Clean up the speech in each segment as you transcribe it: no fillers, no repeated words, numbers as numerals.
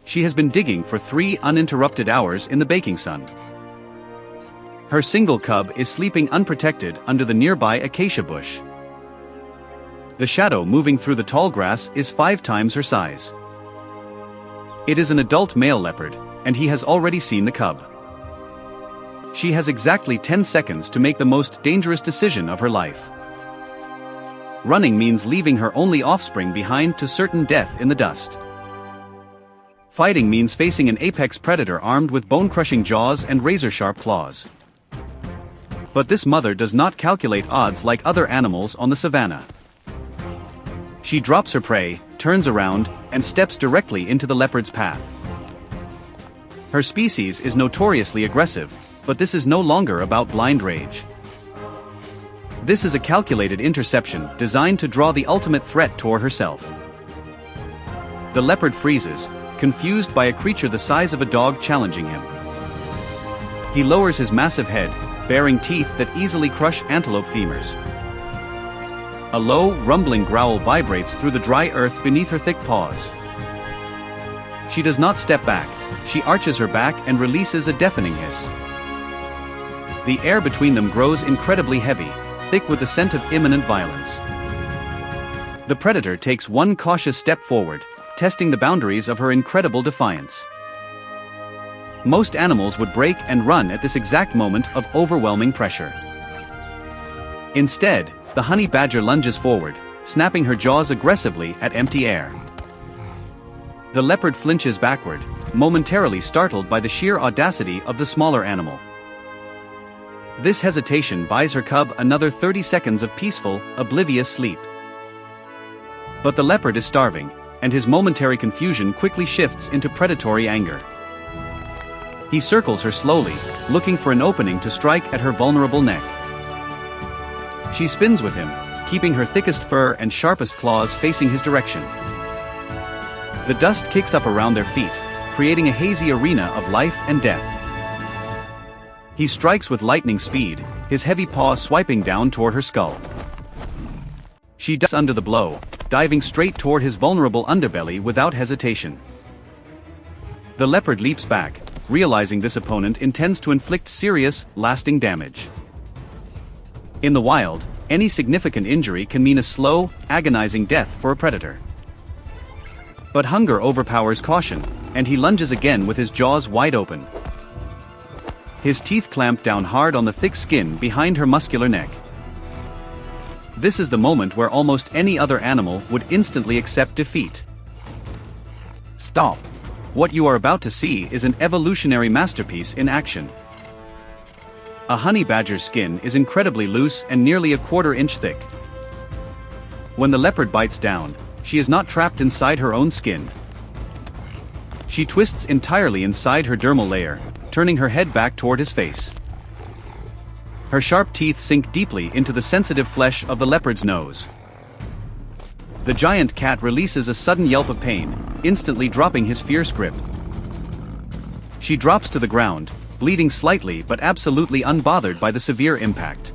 She has been digging for 3 uninterrupted hours in the baking sun. Her single cub is sleeping unprotected under the nearby acacia bush. The shadow moving through the tall grass is 5 times her size. It is an adult male leopard, and he has already seen the cub. She has exactly 10 seconds to make the most dangerous decision of her life. Running means leaving her only offspring behind to certain death in the dust. Fighting means facing an apex predator armed with bone-crushing jaws and razor-sharp claws. But this mother does not calculate odds like other animals on the savanna. She drops her prey, turns around, and steps directly into the leopard's path. Her species is notoriously aggressive, but this is no longer about blind rage. This is a calculated interception designed to draw the ultimate threat toward herself. The leopard freezes, confused by a creature the size of a dog challenging him. He lowers his massive head, baring teeth that easily crush antelope femurs. A low, rumbling growl vibrates through the dry earth beneath her thick paws. She does not step back, she arches her back and releases a deafening hiss. The air between them grows incredibly heavy, thick with the scent of imminent violence. The predator takes one cautious step forward, testing the boundaries of her incredible defiance. Most animals would break and run at this exact moment of overwhelming pressure. Instead, the honey badger lunges forward, snapping her jaws aggressively at empty air. The leopard flinches backward, momentarily startled by the sheer audacity of the smaller animal. This hesitation buys her cub another 30 seconds of peaceful, oblivious sleep. But the leopard is starving, and his momentary confusion quickly shifts into predatory anger. He circles her slowly, looking for an opening to strike at her vulnerable neck. She spins with him, keeping her thickest fur and sharpest claws facing his direction. The dust kicks up around their feet, creating a hazy arena of life and death. He strikes with lightning speed, his heavy paw swiping down toward her skull. She ducks under the blow, diving straight toward his vulnerable underbelly without hesitation. The leopard leaps back, realizing this opponent intends to inflict serious, lasting damage. In the wild, any significant injury can mean a slow, agonizing death for a predator. But hunger overpowers caution, and he lunges again with his jaws wide open. His teeth clamp down hard on the thick skin behind her muscular neck. This is the moment where almost any other animal would instantly accept defeat. Stop! What you are about to see is an evolutionary masterpiece in action. A honey badger's skin is incredibly loose and nearly a quarter-inch thick. When the leopard bites down, she is not trapped inside her own skin. She twists entirely inside her dermal layer, turning her head back toward his face. Her sharp teeth sink deeply into the sensitive flesh of the leopard's nose. The giant cat releases a sudden yelp of pain, instantly dropping his fierce grip. She drops to the ground, bleeding slightly but absolutely unbothered by the severe impact.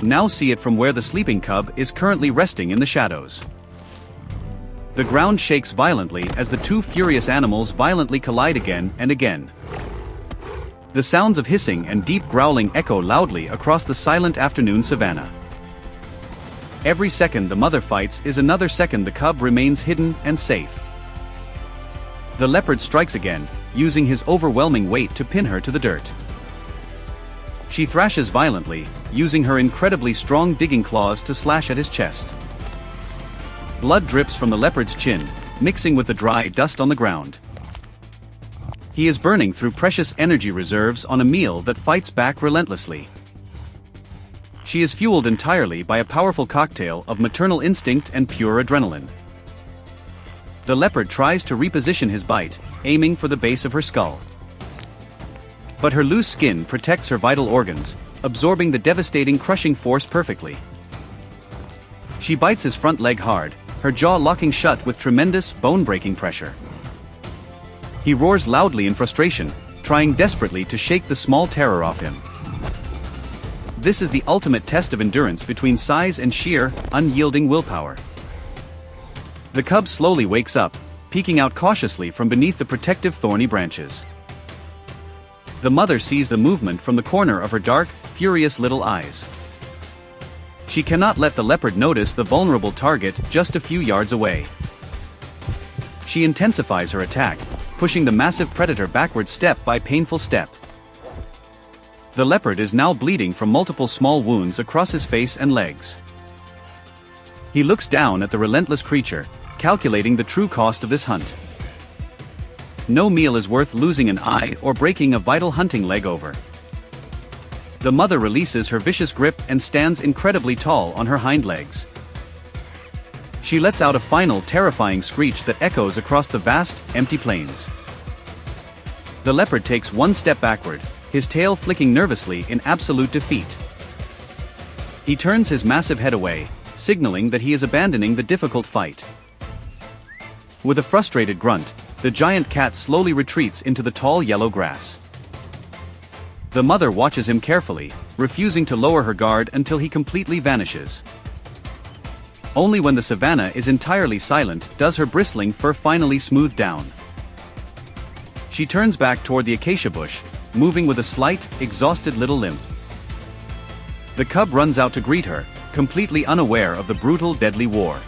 Now see it from where the sleeping cub is currently resting in the shadows. The ground shakes violently as the two furious animals violently collide again and again. The sounds of hissing and deep growling echo loudly across the silent afternoon savanna. Every second the mother fights is another second the cub remains hidden and safe. The leopard strikes again, using his overwhelming weight to pin her to the dirt. She thrashes violently, using her incredibly strong digging claws to slash at his chest. Blood drips from the leopard's chin, mixing with the dry dust on the ground. He is burning through precious energy reserves on a meal that fights back relentlessly. She is fueled entirely by a powerful cocktail of maternal instinct and pure adrenaline. The leopard tries to reposition his bite, aiming for the base of her skull. But her loose skin protects her vital organs, absorbing the devastating crushing force perfectly. She bites his front leg hard, her jaw locking shut with tremendous, bone-breaking pressure. He roars loudly in frustration, trying desperately to shake the small terror off him. This is the ultimate test of endurance between size and sheer, unyielding willpower. The cub slowly wakes up, peeking out cautiously from beneath the protective thorny branches. The mother sees the movement from the corner of her dark, furious little eyes. She cannot let the leopard notice the vulnerable target just a few yards away. She intensifies her attack, pushing the massive predator backward step by painful step. The leopard is now bleeding from multiple small wounds across his face and legs. He looks down at the relentless creature, calculating the true cost of this hunt. No meal is worth losing an eye or breaking a vital hunting leg over. The mother releases her vicious grip and stands incredibly tall on her hind legs. She lets out a final terrifying screech that echoes across the vast, empty plains. The leopard takes one step backward, his tail flicking nervously in absolute defeat. He turns his massive head away, signaling that he is abandoning the difficult fight. With a frustrated grunt, the giant cat slowly retreats into the tall yellow grass. The mother watches him carefully, refusing to lower her guard until he completely vanishes. Only when the savanna is entirely silent does her bristling fur finally smooth down. She turns back toward the acacia bush, moving with a slight, exhausted little limp. The cub runs out to greet her, completely unaware of the brutal, deadly war.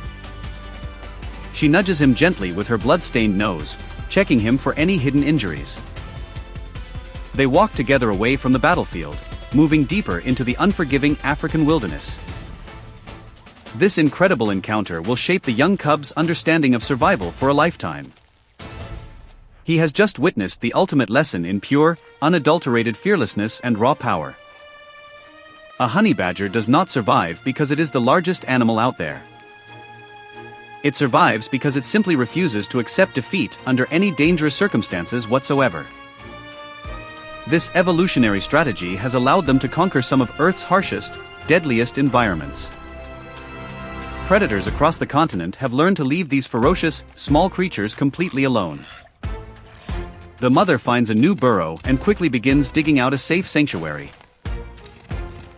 She nudges him gently with her blood-stained nose, checking him for any hidden injuries. They walk together away from the battlefield, moving deeper into the unforgiving African wilderness. This incredible encounter will shape the young cub's understanding of survival for a lifetime. He has just witnessed the ultimate lesson in pure, unadulterated fearlessness and raw power. A honey badger does not survive because it is the largest animal out there. It survives because it simply refuses to accept defeat under any dangerous circumstances whatsoever. This evolutionary strategy has allowed them to conquer some of Earth's harshest, deadliest environments. Predators across the continent have learned to leave these ferocious, small creatures completely alone. The mother finds a new burrow and quickly begins digging out a safe sanctuary.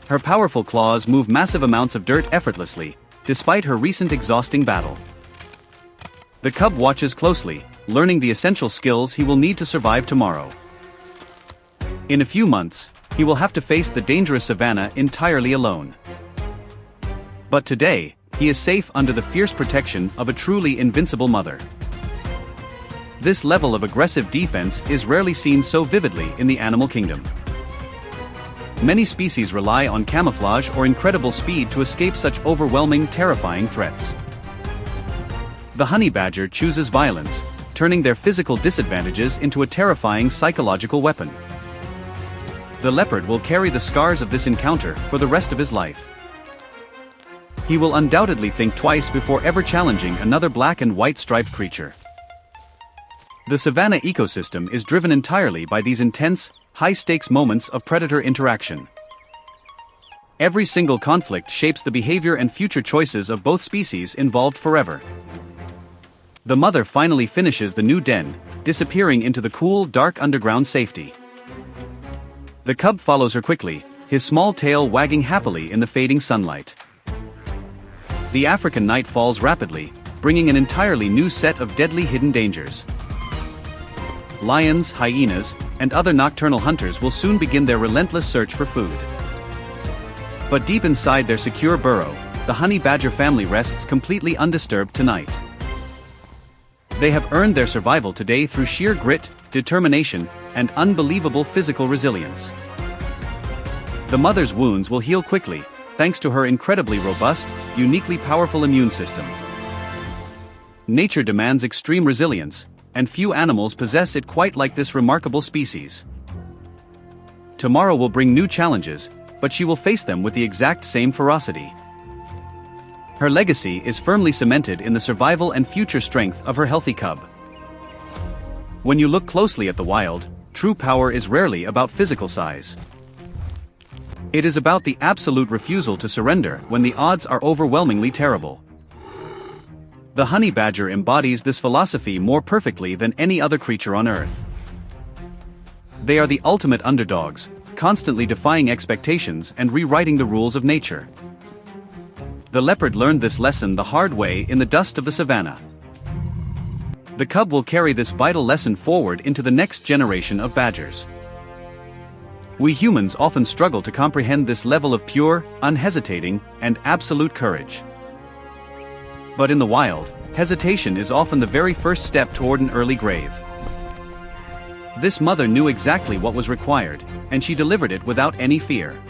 Her powerful claws move massive amounts of dirt effortlessly, despite her recent exhausting battle. The cub watches closely, learning the essential skills he will need to survive tomorrow. In a few months, he will have to face the dangerous savanna entirely alone. But today, he is safe under the fierce protection of a truly invincible mother. This level of aggressive defense is rarely seen so vividly in the animal kingdom. Many species rely on camouflage or incredible speed to escape such overwhelming, terrifying threats. The honey badger chooses violence, turning their physical disadvantages into a terrifying psychological weapon. The leopard will carry the scars of this encounter for the rest of his life. He will undoubtedly think twice before ever challenging another black and white striped creature. The savanna ecosystem is driven entirely by these intense, high-stakes moments of predator interaction. Every single conflict shapes the behavior and future choices of both species involved forever. The mother finally finishes the new den, disappearing into the cool, dark underground safety. The cub follows her quickly, his small tail wagging happily in the fading sunlight. The African night falls rapidly, bringing an entirely new set of deadly hidden dangers. Lions, hyenas, and other nocturnal hunters will soon begin their relentless search for food. But deep inside their secure burrow, the honey badger family rests completely undisturbed tonight. They have earned their survival today through sheer grit, determination, and unbelievable physical resilience. The mother's wounds will heal quickly, thanks to her incredibly robust, uniquely powerful immune system. Nature demands extreme resilience, and few animals possess it quite like this remarkable species. Tomorrow will bring new challenges, but she will face them with the exact same ferocity. Her legacy is firmly cemented in the survival and future strength of her healthy cub. When you look closely at the wild, true power is rarely about physical size. It is about the absolute refusal to surrender when the odds are overwhelmingly terrible. The honey badger embodies this philosophy more perfectly than any other creature on Earth. They are the ultimate underdogs, constantly defying expectations and rewriting the rules of nature. The leopard learned this lesson the hard way in the dust of the savanna. The The cub will carry this vital lesson forward into the next generation of badgers. We humans often struggle to comprehend this level of pure, unhesitating, and absolute courage. But in the wild, hesitation is often the very first step toward an early grave. This mother knew exactly what was required, and she delivered it without any fear.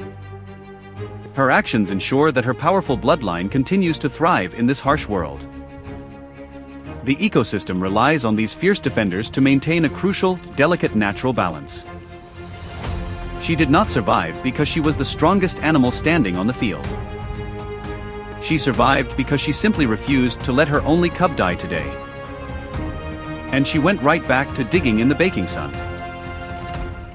Her actions ensure that her powerful bloodline continues to thrive in this harsh world. The ecosystem relies on these fierce defenders to maintain a crucial, delicate natural balance. She did not survive because she was the strongest animal standing on the field. She survived because she simply refused to let her only cub die today. And she went right back to digging in the baking sun.